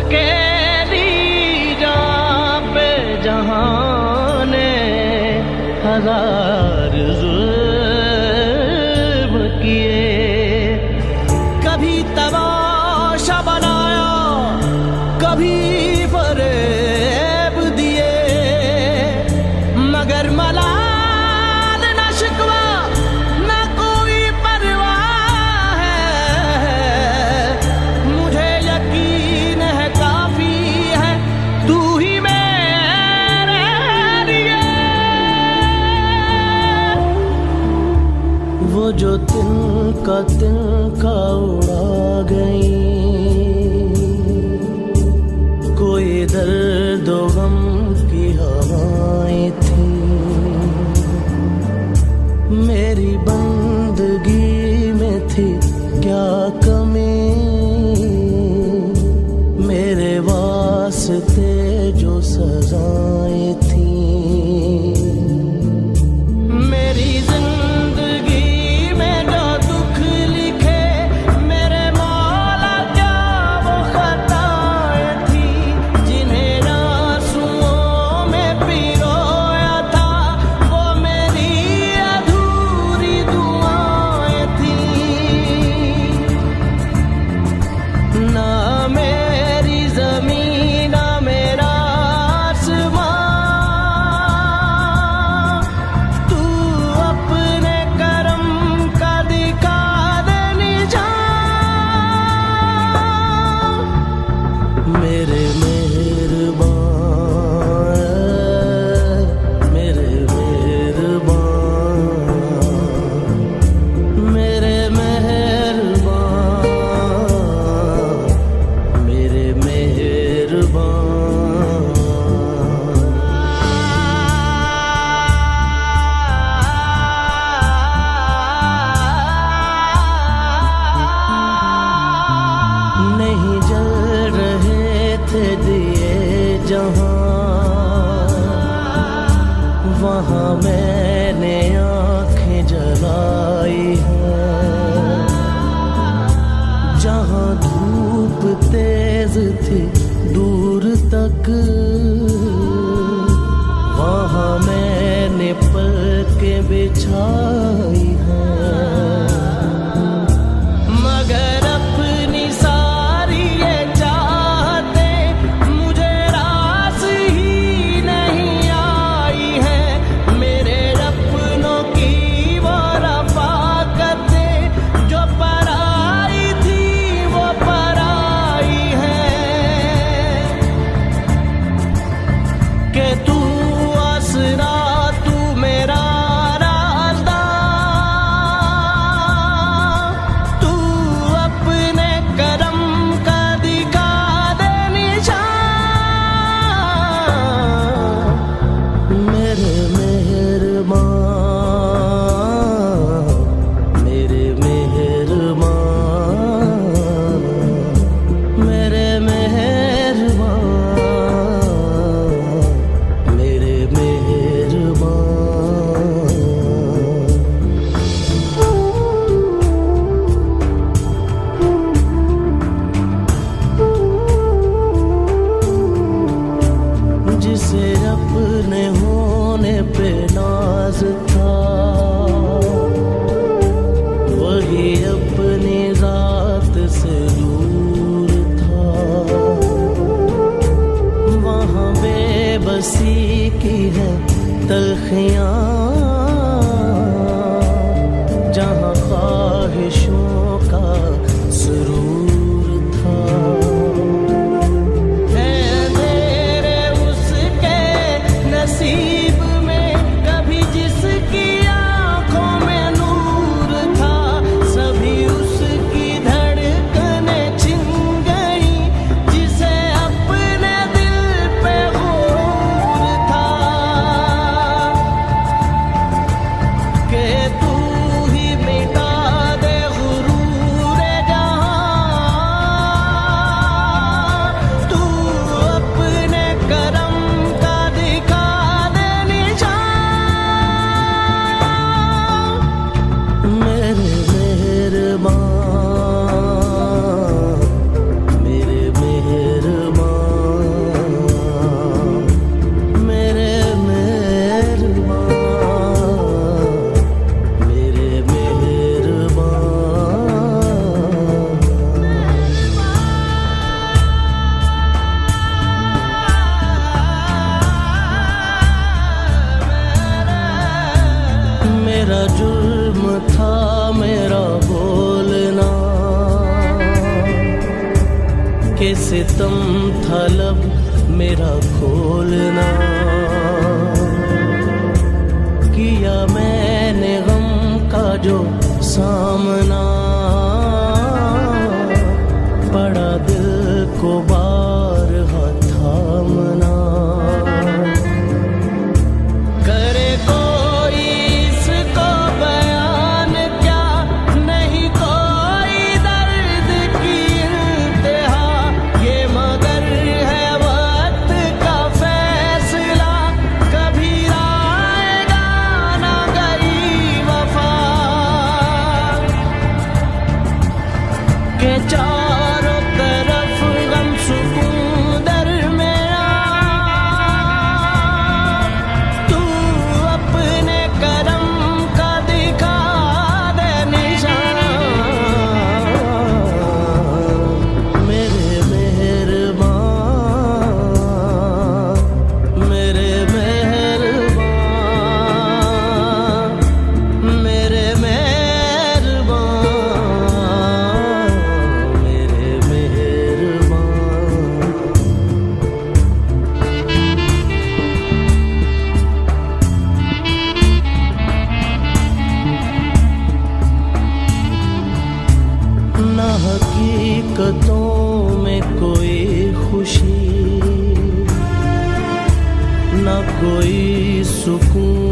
अकेली जान पे जहां ने हजार जुल्म किए। कभी तमाशा बनाया, कभी फरेब दिए, मगर मलाल न शिकवा न कोई परवाह है। मुझे यकीन है काफी है तू ही मेरे लिए। वो जो तिनका उड़ा गई, कोई दर्द व गम की हवाएं थी। मेरी बंदगी में थी क्या कमी, मेरे वास्ते जो सजाएं थी। मेरी जिंदगी में जो दुख लिखे मेरे मौला, क्या वो खताएं थी जिन्हें आंसुओं में पिरोया था। वो मेरी अधूरी दुआएं थी। ना मेरी ज़मीन ना मेरा आसमां, तू अपने करम का दिखा दे निशान। मेरे मेहरबान, मेरे मेहरबान, मेरे मेहरबान, मेरे मेहरबान। नहीं जल रहे थे दिए जहां, वहां मैंने आंखें जलाई हैं। जहां धूप तेज थी दूर तक, वहां मैंने पलकें बिछाई हैं। मगर अपनी सारी ये चाहते मुझे रास ही नहीं आई है। मेरे अपनों की वो रफ़ाक़तें जो पराई थी वो पराई है। कि तू आसरा, तू मेरा राज़दार, मेरा जुर्म था मेरा बोलना, के सितम था लब मेरा खोलना। किया मैंने गम का जो सामना, पड़ा दिल को बारहा थामना। करे कोई इसको बयान क्या, नहीं कोई दर्द की इंतहा। ये मगर है वक्त का फैसला, कभी आएगा ना गई वफा। के चारों तरफ गम सुकून दरमिया, तू अपने करम का दिखा दे निशान। मेरे मेहरबान, मेरे मेहरबान, मेरे मेहरबान, मेरे मेहरबान। ना हकीकतों में कोई खुशी, ना कोई सुकून